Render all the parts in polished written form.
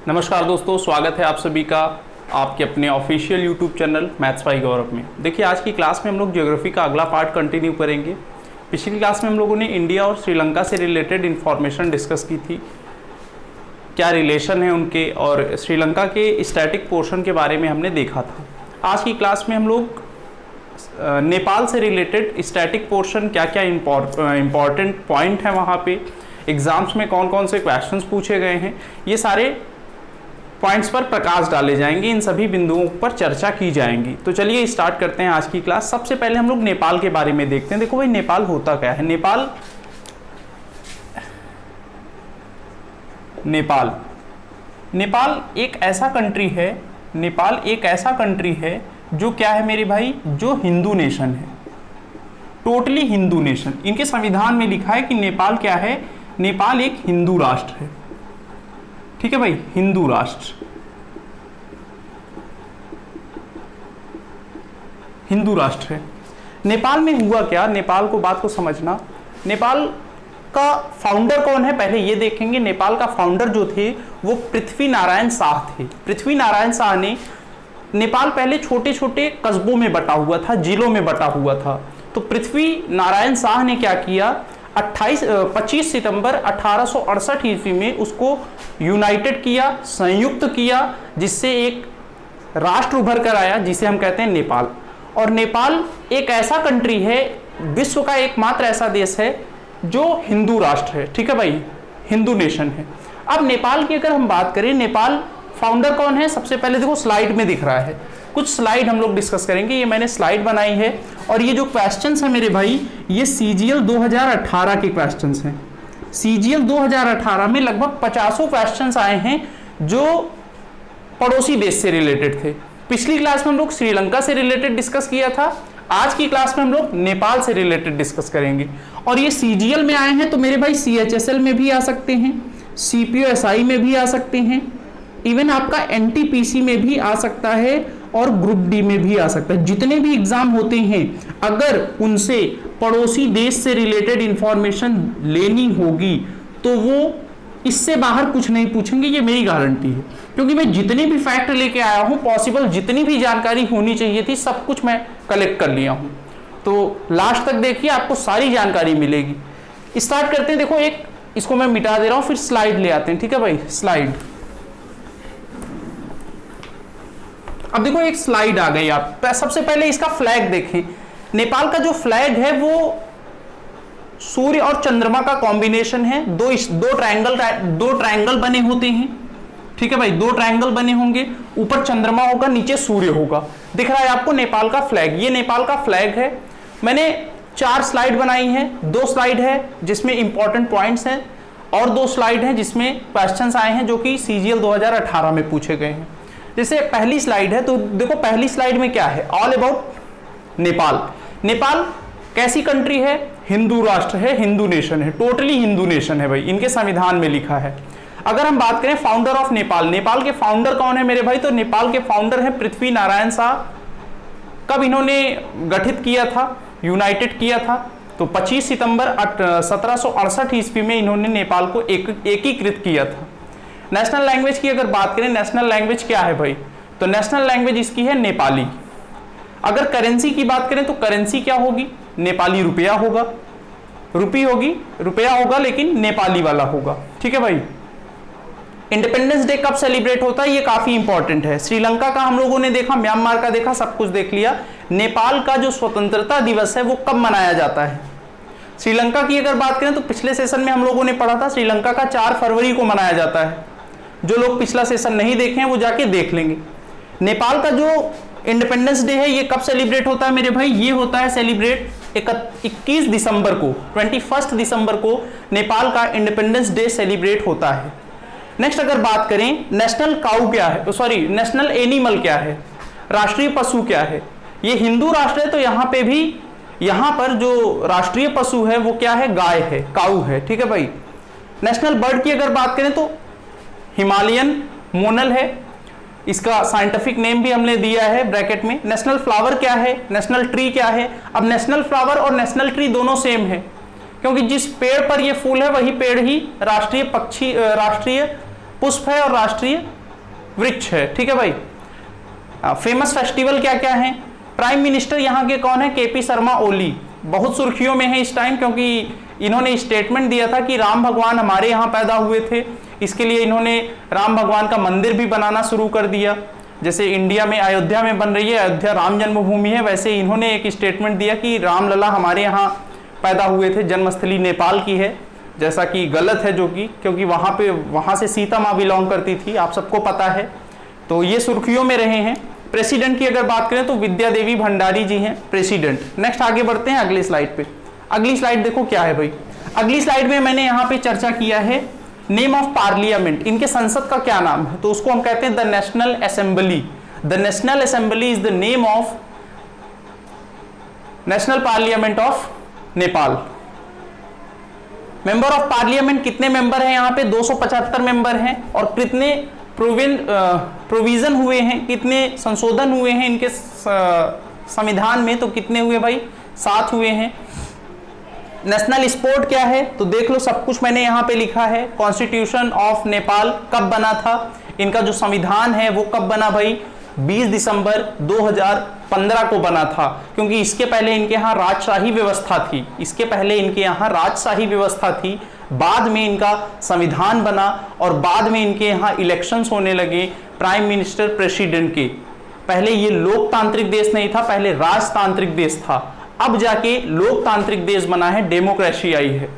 नमस्कार दोस्तों, स्वागत है आप सभी का आपके अपने official YouTube channel maths by Gaurav में। देखिए, आज की क्लास में हम लोग ज्योग्राफी का अगला पार्ट कंटिन्यू करेंगे। पिछली क्लास में हम लोगों ने इंडिया और श्रीलंका से रिलेटेड इन्फॉर्मेशन डिस्कस की थी, क्या रिलेशन है उनके, और श्रीलंका के स्टैटिक पोर्शन के बारे में हमने देखा था। आज की क्लास में हम लोग नेपाल से रिलेटेड स्टैटिक पोर्शन, क्या क्या इम्पॉर्टेंट पॉइंट है वहाँ पे, एग्जाम्स में कौन कौन से क्वेश्चंस पूछे गए हैं, ये सारे पॉइंट्स पर प्रकाश डाले जाएंगे। इन सभी बिंदुओं पर चर्चा की जाएंगी। तो चलिए स्टार्ट करते हैं आज की क्लास। सबसे पहले हम लोग नेपाल के बारे में देखते हैं। देखो भाई, नेपाल होता क्या है। नेपाल एक ऐसा कंट्री है जो क्या है मेरे भाई, जो हिंदू नेशन है, टोटली हिंदू नेशन। इनके संविधान में लिखा है कि नेपाल क्या है, नेपाल एक हिंदू राष्ट्र है। ठीक है भाई, हिंदू राष्ट्र है। नेपाल में हुआ क्या, नेपाल को बात को समझना। नेपाल का फाउंडर कौन है पहले ये देखेंगे। नेपाल का फाउंडर जो थे वो पृथ्वी नारायण शाह थे। पृथ्वी नारायण शाह ने, नेपाल पहले छोटे छोटे कस्बों में बटा हुआ था, जिलों में बटा हुआ था। तो पृथ्वी नारायण शाह ने क्या किया, 25 सितंबर 1868 ईस्वी में उसको यूनाइटेड किया, संयुक्त किया, जिससे एक राष्ट्र उभर कर आया जिसे हम कहते हैं नेपाल। और नेपाल एक ऐसा कंट्री है, विश्व का एकमात्र ऐसा देश है जो हिंदू राष्ट्र है। ठीक है भाई, हिंदू नेशन है। अब नेपाल की अगर हम बात करें, नेपाल फाउंडर कौन है, सबसे पहले देखो स्लाइड में दिख रहा है, कुछ स्लाइड हम लोग डिस्कस करेंगे। ये मैंने स्लाइड बनाई है और ये जो क्वेश्चंस है मेरे भाई, ये CGL 2018 के क्वेश्चंस हैं। CGL 2018 में लगभग 50 क्वेश्चंस आए हैं जो पड़ोसी देश से रिलेटेड थे। पिछली क्लास में हम लोग श्रीलंका से रिलेटेड डिस्कस किया था, आज की क्लास में हम लोग नेपाल से रिलेटेड डिस्कस करेंगे। और ये CGL में आए हैं तो मेरे भाई CHSL में भी आ सकते हैं, CPO-SI में भी आ सकते हैं, इवन आपका NTPC में भी आ सकता है और ग्रुप डी में भी आ सकता है। जितने भी एग्जाम होते हैं, अगर उनसे पड़ोसी देश से रिलेटेड इंफॉर्मेशन लेनी होगी तो वो इससे बाहर कुछ नहीं पूछेंगे, ये मेरी गारंटी है। क्योंकि मैं जितने भी फैक्ट लेके आया हूं, पॉसिबल जितनी भी जानकारी होनी चाहिए थी, सब कुछ मैं कलेक्ट कर लिया हूं। तो लास्ट तक देखिए, आपको सारी जानकारी मिलेगी। स्टार्ट करते हैं। देखो, एक इसको मैं मिटा दे रहा हूं, फिर स्लाइड ले आते हैं। ठीक है भाई, स्लाइड। अब देखो, एक स्लाइड आ गई। आप सबसे पहले इसका फ्लैग देखें। नेपाल का जो फ्लैग है वो सूर्य और चंद्रमा का कॉम्बिनेशन है। दो ट्रायंगल बने होते हैं। ठीक है भाई, दो ट्रायंगल बने होंगे, ऊपर चंद्रमा होगा, नीचे सूर्य होगा। दिख रहा है आपको नेपाल का फ्लैग, ये नेपाल का फ्लैग है। मैंने 4 स्लाइड बनाई हैं। 2 स्लाइड है जिसमें इंपॉर्टेंट पॉइंट्स हैं और 2 स्लाइड हैं जिसमें क्वेश्चंस आए हैं जो कि CGL 2018 में पूछे गए हैं। जैसे पहली स्लाइड है, तो देखो पहली स्लाइड में क्या है, ऑल अबाउट नेपाल। नेपाल कैसी कंट्री है, हिंदू राष्ट्र है, हिंदू नेशन है, टोटली हिंदू नेशन है भाई, इनके संविधान में लिखा है। अगर हम बात करें फाउंडर ऑफ नेपाल, नेपाल के फाउंडर कौन है मेरे भाई, तो नेपाल के फाउंडर है पृथ्वी नारायण शाह। कब इन्होंने गठित किया था, यूनाइटेड किया था, तो 25 सितंबर 1768 ईस्वी में इन्होंने नेपाल को एकीकृत किया था। नेशनल लैंग्वेज की अगर बात करें, नेशनल लैंग्वेज क्या है भाई, तो नेशनल लैंग्वेज इसकी है नेपाली। अगर करेंसी की बात करें तो करेंसी क्या होगी, नेपाली रुपया होगा, रुपया होगा लेकिन नेपाली वाला होगा। ठीक है भाई। इंडिपेंडेंस डे कब सेलिब्रेट होता है, ये काफी इंपॉर्टेंट है। श्रीलंका का हम लोगों ने देखा, म्यांमार का देखा, सब कुछ देख लिया। नेपाल का जो स्वतंत्रता दिवस है वो कब मनाया जाता है। श्रीलंका की अगर बात करें तो पिछले सेशन में हम लोगों ने पढ़ा था, श्रीलंका का 4 फरवरी को मनाया जाता है। जो लोग पिछला सेशन नहीं देखे हैं वो जाके देख लेंगे। नेपाल का जो इंडिपेंडेंस डे है ये कब सेलिब्रेट होता है मेरे भाई, ये होता है सेलिब्रेट 21 दिसंबर को, 21 दिसंबर को नेपाल का इंडिपेंडेंस डे सेलिब्रेट होता है। नेक्स्ट अगर बात करें, नेशनल काऊ क्या है, सॉरी नेशनल एनिमल क्या है, राष्ट्रीय पशु क्या है। ये हिंदू राष्ट्र है तो यहाँ पर जो राष्ट्रीय पशु है वो क्या है, गाय है, काऊ है। ठीक है भाई। नेशनल बर्ड की अगर बात करें तो हिमालयन मोनल है, इसका साइंटिफिक नेम भी हमने दिया है ब्रैकेट में। नेशनल फ्लावर क्या है, नेशनल ट्री क्या है। अब नेशनल फ्लावर और नेशनल ट्री दोनों सेम है, क्योंकि जिस पेड़ पर ये फूल है वही पेड़ ही राष्ट्रीय पुष्प है और राष्ट्रीय वृक्ष है। ठीक है भाई। फेमस फेस्टिवल क्या क्या है? प्राइम मिनिस्टर यहाँ के कौन है? केपी शर्मा ओली, बहुत सुर्खियों में है इस टाइम, क्योंकि इन्होंने स्टेटमेंट दिया था कि राम भगवान हमारे यहाँ पैदा हुए थे। इसके लिए इन्होंने राम भगवान का मंदिर भी बनाना शुरू कर दिया। जैसे इंडिया में अयोध्या में बन रही है, अयोध्या राम जन्मभूमि है, वैसे इन्होंने एक स्टेटमेंट दिया कि रामलला हमारे यहाँ पैदा हुए थे, जन्मस्थली नेपाल की है, जैसा कि गलत है जो कि, क्योंकि वहाँ से सीता माँ बिलोंग करती थी, आप सबको पता है। तो ये सुर्खियों में रहे हैं। प्रेसिडेंट की अगर बात करें तो विद्या देवी भंडारी जी हैं प्रेसिडेंट। नेक्स्ट आगे बढ़ते हैं अगली स्लाइड पे। अगली स्लाइड देखो क्या है भाई। अगली स्लाइड में मैंने यहाँ पे चर्चा किया है नेम ऑफ पार्लियामेंट, इनके संसद का क्या नाम है? तो उसको हम कहते हैं the national assembly. The national assembly is the name of national parliament of Nepal. Member of parliament कितने मेंबर हैं यहाँ पे? 275 मेंबर हैं। और कितने प्रोविजन हुए हैं, कितने संशोधन हुए हैं इनके संविधान में? तो कितने हुए भाई? 7 हुए हैं। नेशनल स्पोर्ट क्या है? तो देख लो, सब कुछ मैंने यहाँ पे लिखा है। कॉन्स्टिट्यूशन ऑफ नेपाल कब बना था? इनका जो संविधान है वो कब बना भाई? 20 दिसंबर 2015 को बना था, क्योंकि इसके पहले इनके यहाँ राजशाही व्यवस्था थी। इसके पहले इनके यहाँ राजशाही व्यवस्था थी, बाद में इनका संविधान बना और बाद में इनके यहाँ इलेक्शंस होने लगे प्राइम मिनिस्टर प्रेसिडेंट के। पहले ये लोकतांत्रिक देश नहीं था, पहले राजतांत्रिक देश था, अब जाके लोकतांत्रिक देश बना है, डेमोक्रेसी आई है।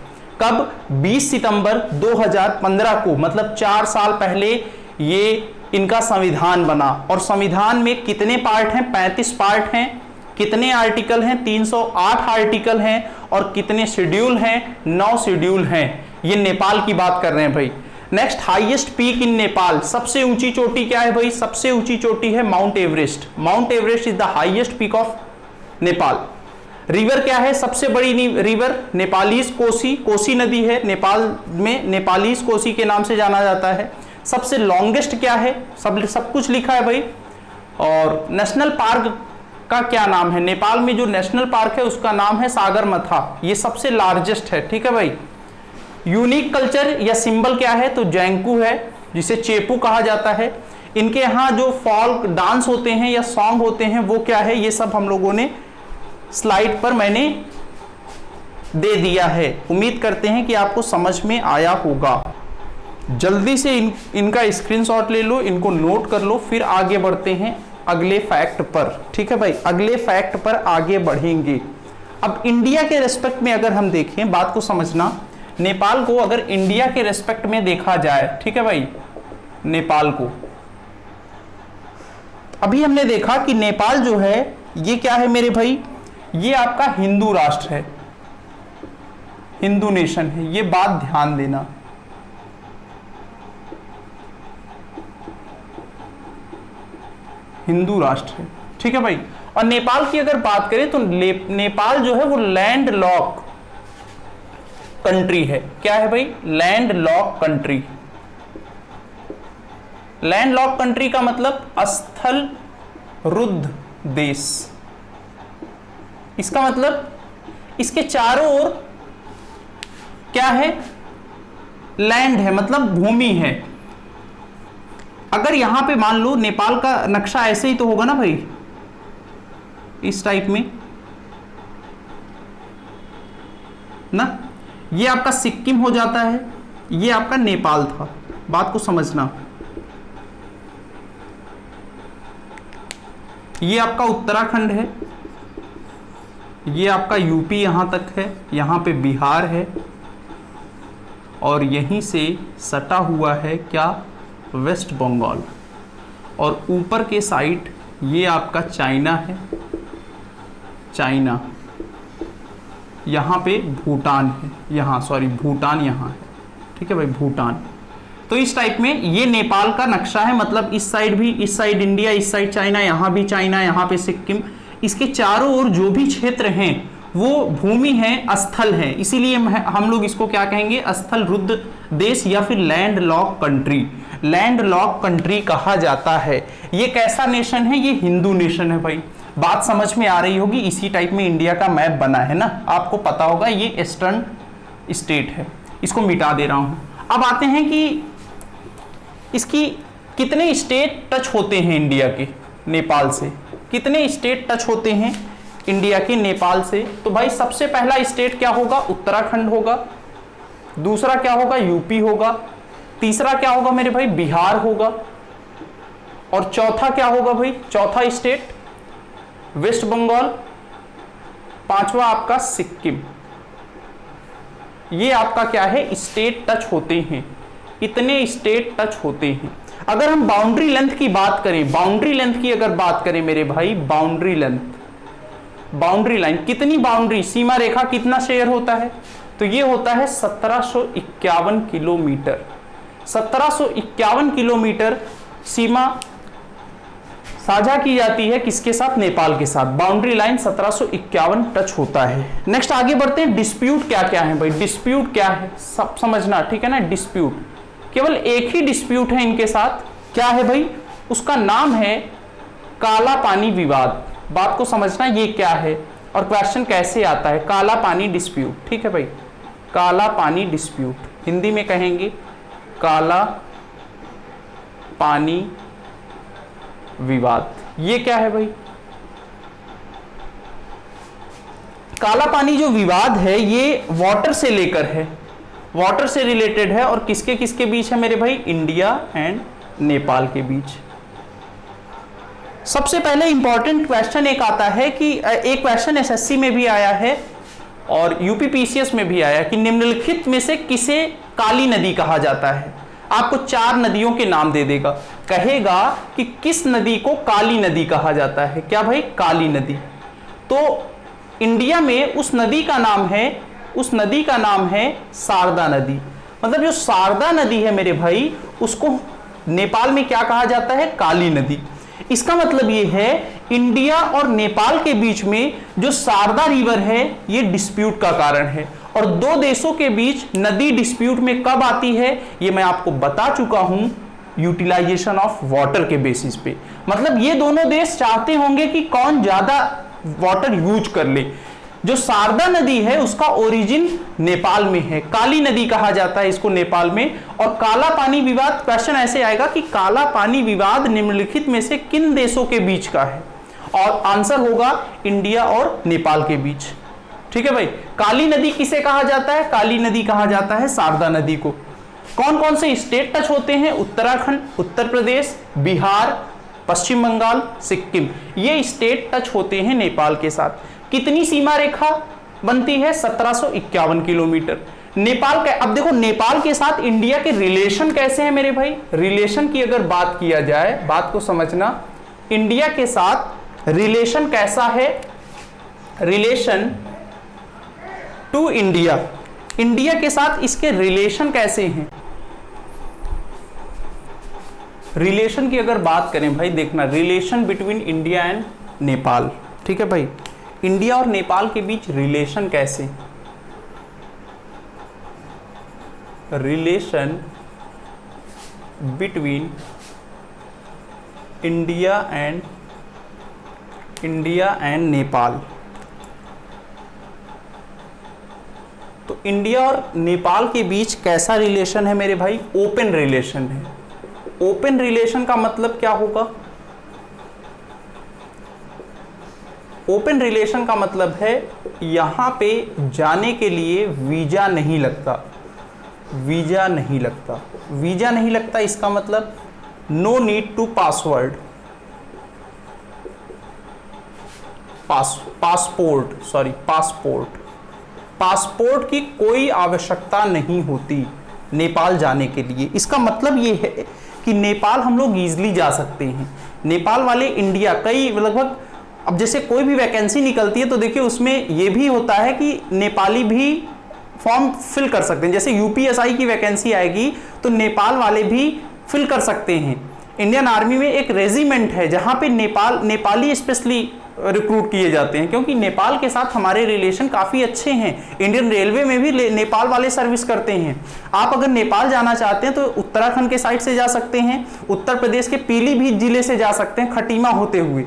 कब? 20 सितंबर 2015 को, मतलब 4 साल पहले ये इनका संविधान बना। और संविधान में कितने पार्ट हैं? 35 पार्ट हैं। कितने आर्टिकल हैं? 308 आर्टिकल हैं। और कितने शेड्यूल हैं? 9 शेड्यूल हैं। ये नेपाल की बात कर रहे हैं भाई। Next, highest peak in Nepal, सबसे ऊंची चोटी क्या है भाई? सबसे ऊंची चोटी है mount Everest. Mount Everest is the highest peak of Nepal. River क्या है? सबसे बड़ी रिवर नेपालीज कोसी, कोसी नदी है, नेपाल में नेपालीज कोसी के नाम से जाना जाता है। सबसे लॉन्गेस्ट क्या है? सब कुछ लिखा है भाई। और नेशनल पार्क का क्या नाम है? नेपाल में जो नेशनल पार्क है उसका नाम है सागरमाथा, ये सबसे लार्जेस्ट है। ठीक है भाई। यूनिक कल्चर या सिंबल क्या है? तो जैंकू है, जिसे चेपू कहा जाता है। इनके यहाँ जो फॉल्क डांस होते हैं या सॉन्ग होते हैं वो क्या है? ये सब हम लोगों ने स्लाइड पर मैंने दे दिया है। उम्मीद करते हैं कि आपको समझ में आया होगा। जल्दी से इनका स्क्रीनशॉट ले लो, इनको नोट कर लो, फिर आगे बढ़ते हैं अगले फैक्ट पर। ठीक है भाई, अगले फैक्ट पर आगे बढ़ेंगे। अब इंडिया के रेस्पेक्ट में अगर हम देखें, बात को समझना, नेपाल को अगर इंडिया के रेस्पेक्ट में देखा जाए, ठीक है भाई, नेपाल को अभी हमने देखा कि नेपाल जो है ये क्या है मेरे भाई? ये आपका हिंदू राष्ट्र है, हिंदू नेशन है। ये बात ध्यान देना। हिंदू राष्ट्र है। ठीक है भाई। और नेपाल की अगर बात करें तो नेपाल जो है वो लैंड लॉक कंट्री है। क्या है भाई? Land lock country. Land lock country का मतलब स्थल रुद्ध देश। इसका मतलब इसके चारों ओर क्या है? लैंड है, मतलब भूमि है। अगर यहां पे मान लो नेपाल का नक्शा ऐसे ही तो होगा ना भाई, इस टाइप में ना, ये आपका सिक्किम हो जाता है, ये आपका नेपाल था। बात को समझना। ये आपका उत्तराखंड है, ये आपका यूपी यहां तक है, यहां पे बिहार है, और यहीं से सटा हुआ है क्या? वेस्ट बंगाल। और ऊपर के साइड ये आपका चाइना है, चाइना। यहाँ पे भूटान है, यहाँ सॉरी भूटान यहाँ है। ठीक है भाई, भूटान। तो इस टाइप में ये नेपाल का नक्शा है, मतलब इस साइड भी, इस साइड इंडिया, इस साइड चाइना, यहाँ भी चाइना, यहाँ पे सिक्किम। इसके चारों ओर जो भी क्षेत्र हैं वो भूमि है, स्थल है, इसीलिए हम लोग इसको क्या कहेंगे? स्थल रुद्ध देश या फिर land lock country. Land lock country कहा जाता है। ये कैसा नेशन है? ये हिंदू नेशन है भाई। बात समझ में आ रही होगी। इसी टाइप में इंडिया का मैप बना है ना, आपको पता होगा ये ईस्टर्न स्टेट है। इसको मिटा दे रहा हूं। अब आते हैं कि इसकी कितने स्टेट टच होते हैं इंडिया के नेपाल से, कितने स्टेट टच होते हैं इंडिया के नेपाल से? तो भाई सबसे पहला स्टेट क्या होगा? उत्तराखंड होगा, दूसरा क्या होगा? यूपी होगा, तीसरा क्या होगा मेरे भाई? बिहार होगा, और चौथा क्या होगा भाई? चौथा स्टेट वेस्ट बंगाल, पांचवा आपका सिक्किम। ये आपका क्या है? स्टेट टच होते हैं, इतने स्टेट टच होते हैं। अगर हम बाउंड्री लेंथ की बात करें, बाउंड्री लेंथ की अगर बात करें मेरे भाई, बाउंड्री लेंथ, बाउंड्री लाइन, कितनी बाउंड्री, सीमा रेखा कितना शेयर होता है? तो ये होता है 1751 किलोमीटर। 1751 किलोमीटर सीमा साझा की जाती है किसके साथ? नेपाल के साथ। बाउंड्री लाइन 1751 टच होता है। नेक्स्ट आगे बढ़ते हैं, डिस्प्यूट क्या क्या है भाई? डिस्प्यूट क्या है सब समझना, ठीक है ना? डिस्प्यूट, केवल एक ही डिस्प्यूट है इनके साथ, क्या है भाई? उसका नाम है काला पानी विवाद। बात को समझना ये क्या है और क्वेश्चन कैसे आता है। काला पानी डिस्प्यूट, ठीक है भाई, काला पानी डिस्प्यूट, हिंदी में कहेंगे काला पानी विवाद। ये क्या है भाई? काला पानी जो विवाद है ये वाटर से लेकर है, वाटर से रिलेटेड है, और किसके किसके बीच है मेरे भाई? इंडिया एंड नेपाल के बीच। सबसे पहले इंपॉर्टेंट क्वेश्चन एक आता है कि एक क्वेश्चन एसएससी में भी आया है और यूपीपीसीएस में भी आया कि निम्नलिखित में से किसे काली नदी कहा जाता है? आपको 4 नदियों के नाम दे देगा, कहेगा कि किस नदी को काली नदी कहा जाता है। क्या भाई? काली नदी। तो इंडिया में उस नदी का नाम है, उस नदी का नाम है शारदा नदी। मतलब जो शारदा नदी है मेरे भाई, उसको नेपाल में क्या कहा जाता है? काली नदी। इसका मतलब ये है इंडिया और नेपाल के बीच में जो शारदा रिवर है ये डिस्प्यूट का कारण है। और दो देशों के बीच नदी डिस्प्यूट में कब आती है ये मैं आपको बता चुका हूं, यूटिलाइजेशन ऑफ वाटर के बेसिस पे। मतलब ये दोनों देश चाहते होंगे कि कौन ज्यादा वाटर यूज कर ले। जो शारदा नदी है उसका ओरिजिन नेपाल में है, काली नदी कहा जाता है इसको नेपाल में। और काला पानी विवाद, क्वेश्चन ऐसे आएगा कि काला पानी विवाद निम्नलिखित में से किन देशों के बीच का है? और आंसर होगा इंडिया और नेपाल के बीच। ठीक है भाई, काली नदी किसे कहा जाता है? काली नदी कहा जाता है शारदा नदी को। कौन कौन से स्टेट टच होते हैं? उत्तराखंड, उत्तर प्रदेश, बिहार, पश्चिम बंगाल, सिक्किम, ये स्टेट टच होते हैं नेपाल के साथ। कितनी सीमा रेखा बनती है? 1751 किलोमीटर। नेपाल का, अब देखो नेपाल के साथ इंडिया के रिलेशन कैसे हैं मेरे भाई? रिलेशन की अगर बात किया जाए, बात को समझना, इंडिया के साथ रिलेशन कैसा है? रिलेशन टू इंडिया, इंडिया के साथ इसके रिलेशन कैसे हैं? रिलेशन की अगर बात करें भाई, देखना relation between India and Nepal. ठीक है भाई, इंडिया और नेपाल के बीच रिलेशन कैसे? Relation between India and Nepal. तो इंडिया और नेपाल के बीच कैसा रिलेशन है मेरे भाई? ओपन रिलेशन है। ओपन रिलेशन का मतलब क्या होगा? ओपन रिलेशन का मतलब है यहां पे जाने के लिए वीजा नहीं लगता, वीजा नहीं लगता, वीजा नहीं लगता। इसका मतलब no need to password, passport, sorry passport, passport की कोई आवश्यकता नहीं होती नेपाल जाने के लिए। इसका मतलब ये है कि नेपाल हम लोग इजीली जा सकते हैं। नेपाल वाले इंडिया कई लगभग, अब जैसे कोई भी वैकेंसी निकलती है तो देखिए उसमें ये भी होता है कि नेपाली भी फॉर्म फिल कर सकते हैं। जैसे यूपीएसआई की वैकेंसी आएगी तो नेपाल वाले भी फिल कर सकते हैं। इंडियन आर्मी में एक रेजिमेंट है जहां पे नेपाली स्पेशली रिक्रूट किए जाते हैं, क्योंकि नेपाल के साथ हमारे रिलेशन काफ़ी अच्छे हैं। इंडियन रेलवे में भी नेपाल वाले सर्विस करते हैं। आप अगर नेपाल जाना चाहते हैं तो उत्तराखंड के साइड से जा सकते हैं, उत्तर प्रदेश के पीलीभीत जिले से जा सकते हैं खटीमा होते हुए,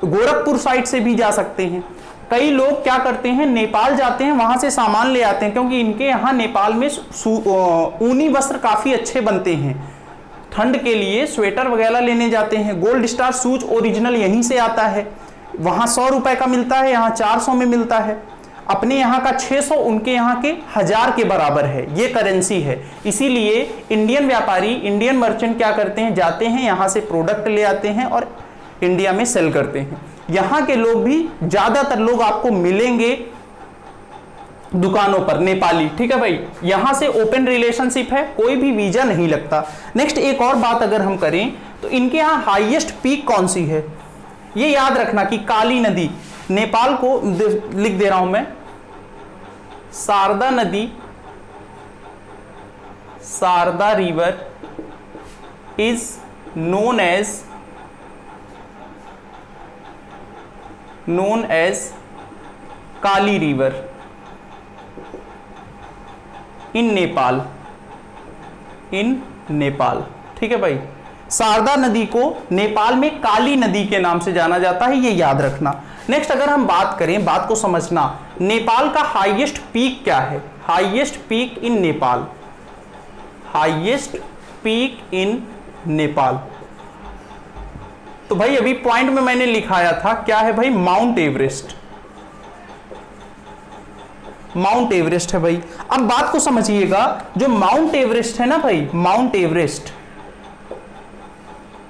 गोरखपुर साइड से भी जा सकते हैं। कई लोग क्या करते हैं, नेपाल जाते हैं, वहां से सामान ले आते हैं, क्योंकि इनके यहाँ नेपाल में ऊनी वस्त्र काफ़ी अच्छे बनते हैं। ठंड के लिए स्वेटर वगैरह लेने जाते हैं। गोल्ड स्टार शूज ओरिजिनल यहीं से आता है, वहां 100 रुपए का मिलता है, यहाँ 400 में मिलता है। अपने यहाँ का 600 उनके यहाँ के 1000 के बराबर है, ये करेंसी है। इसीलिए इंडियन व्यापारी, इंडियन मर्चेंट क्या करते हैं, जाते हैं यहाँ से प्रोडक्ट ले आते हैं और इंडिया में सेल करते हैं। यहाँ के लोग भी, ज्यादातर लोग आपको मिलेंगे दुकानों पर नेपाली, ठीक है भाई। यहां से ओपन रिलेशनशिप है, कोई भी वीजा नहीं लगता। नेक्स्ट एक और बात अगर हम करें तो इनके यहां हाईएस्ट पीक कौन सी है, ये याद रखना कि काली नदी, नेपाल को लिख दे रहा हूं मैं, शारदा नदी, Sharda river is known as Kali river in Nepal, ठीक है भाई। शारदा नदी को नेपाल में काली नदी के नाम से जाना जाता है, ये याद रखना। नेक्स्ट अगर हम बात करें, बात को समझना, नेपाल का हाईएस्ट पीक क्या है, highest peak in Nepal, highest peak in Nepal. तो भाई अभी पॉइंट में मैंने लिखाया था, क्या है भाई, माउंट एवरेस्ट, माउंट एवरेस्ट है भाई। अब बात को समझिएगा, जो माउंट एवरेस्ट है ना भाई, माउंट एवरेस्ट,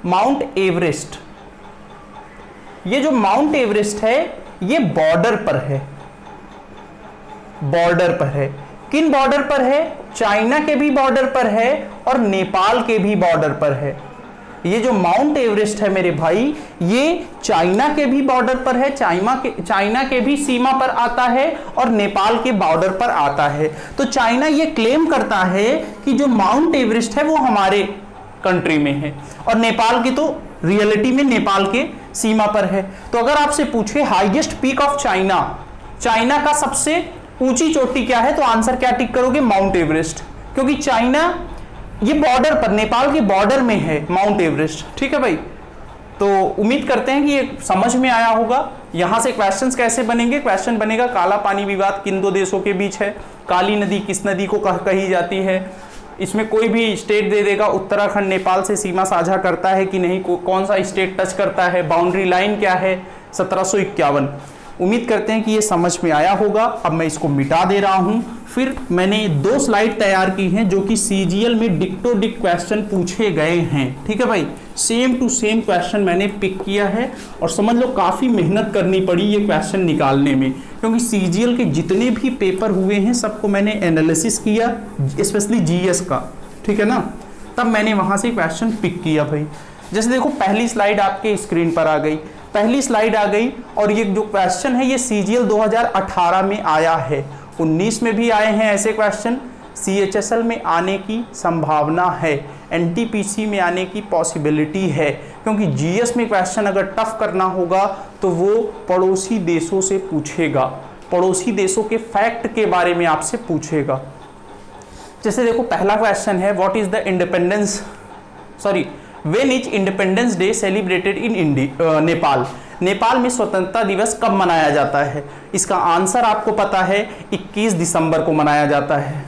माउंट एवरेस्ट, ये जो माउंट एवरेस्ट है ये बॉर्डर पर है, बॉर्डर पर है। किन बॉर्डर पर है, चाइना के भी बॉर्डर पर है और नेपाल के भी बॉर्डर पर है। ये जो माउंट एवरेस्ट है मेरे भाई, ये चाइना के भी बॉर्डर पर है, चाइना के भी सीमा पर आता है और नेपाल के बॉर्डर पर आता है। तो चाइना ये क्लेम करता है कि जो माउंट एवरेस्ट है वो हमारे कंट्री में है और नेपाल की तो रियलिटी में नेपाल के सीमा पर है। तो अगर आपसे पूछे highest peak of China, China का सबसे ऊंची चोटी क्या है, तो आंसर क्या टिक करोगे, माउंट एवरेस्ट, क्योंकि चाइना ये बॉर्डर पर, नेपाल के बॉर्डर में है माउंट एवरेस्ट, ठीक है भाई। तो उम्मीद करते हैं कि ये समझ में आया होगा। यहां से क्वेश्चंस कैसे बनेंगे, क्वेश्चन बनेगा काला पानी विवाद किन दो देशों के बीच है, काली नदी किस नदी को कही जाती है, इसमें कोई भी स्टेट दे देगा, उत्तराखंड नेपाल से सीमा साझा करता है कि नहीं, कौन सा स्टेट टच करता है, बाउंड्री लाइन क्या है, 1751। उम्मीद करते हैं कि ये समझ में आया होगा। अब मैं इसको मिटा दे रहा हूं। फिर मैंने 2 स्लाइड तैयार की हैं जो कि सीजीएल में डिक्टो डिक क्वेश्चन पूछे गए हैं, ठीक है भाई। सेम टू सेम क्वेश्चन मैंने पिक किया है और समझ लो काफ़ी मेहनत करनी पड़ी ये क्वेश्चन निकालने में, क्योंकि सीजीएल के जितने भी पेपर हुए हैं सबको मैंने एनालिसिस किया, स्पेशली जीएस का, ठीक है ना। तब मैंने वहाँ से क्वेश्चन पिक किया भाई। जैसे देखो पहली स्लाइड आपके स्क्रीन पर आ गई, पहली स्लाइड आ गई और ये जो क्वेश्चन है ये सीजीएल 2018 में आया है, 19 में भी आए हैं ऐसे क्वेश्चन, सीएचएसएल में आने की संभावना है, एनटीपीसी में आने की पॉसिबिलिटी है, क्योंकि जीएस में क्वेश्चन अगर टफ करना होगा तो वो पड़ोसी देशों से पूछेगा, पड़ोसी देशों के फैक्ट के बारे में आपसे पूछेगा। जैसे देखो पहला क्वेश्चन है, what is the when is independence day celebrated in Nepal, Nepal में स्वतंत्रता दिवस कब मनाया जाता है। इसका आंसर आपको पता है 21 दिसंबर को मनाया जाता है।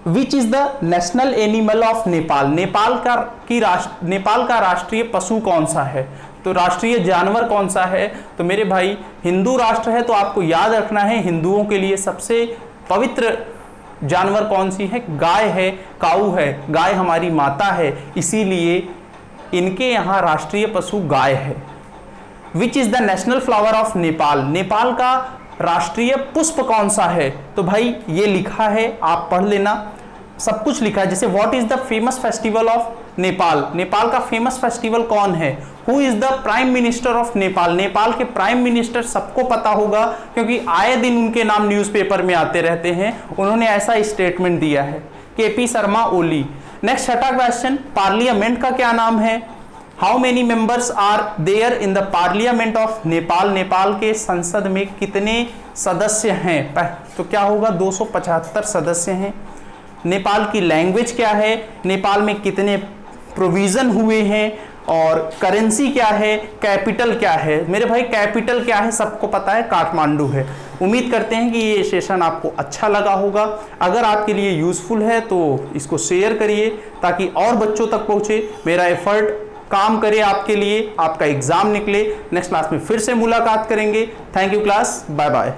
Which is the national animal of Nepal, Nepal का राष्ट्रीय पशु कौन सा है, तो राष्ट्रीय जानवर कौन सा है, तो मेरे भाई हिंदू राष्ट्र है तो आपको याद रखना है हिंदुओं के लिए सबसे पवित्र जानवर कौन सी है, गाय है, काऊ है, गाय हमारी माता है, इसीलिए इनके यहाँ राष्ट्रीय पशु गाय है। Which is the national flower of Nepal, Nepal का राष्ट्रीय पुष्प कौन सा है, तो भाई ये लिखा है, आप पढ़ लेना, सब कुछ लिखा है। जैसे what is the famous festival of Nepal, Nepal का फेमस फेस्टिवल कौन है, who is the prime minister of Nepal, Nepal के प्राइम मिनिस्टर सबको पता होगा क्योंकि आए दिन उनके नाम न्यूज़पेपर में आते रहते हैं, उन्होंने ऐसा स्टेटमेंट दिया है, केपी शर्मा ओली। नेक्स्ट छठा क्वेश्चन, पार्लियामेंट का क्या नाम है, how many members are there in the parliament of Nepal, Nepal के संसद में कितने सदस्य हैं, तो क्या होगा 275 सदस्य हैं। नेपाल की लैंग्वेज क्या है, नेपाल में कितने प्रोविजन हुए हैं, और करेंसी क्या है, कैपिटल क्या है, मेरे भाई कैपिटल क्या है सबको पता है, काठमांडू है। उम्मीद करते हैं कि ये सेशन आपको अच्छा लगा होगा। अगर आपके लिए यूज़फुल है तो इसको शेयर करिए ताकि और बच्चों तक पहुँचे, मेरा एफर्ट काम करे आपके लिए, आपका एग्ज़ाम निकले। नेक्स्ट क्लास में फिर से मुलाकात करेंगे। Thank you class, bye bye.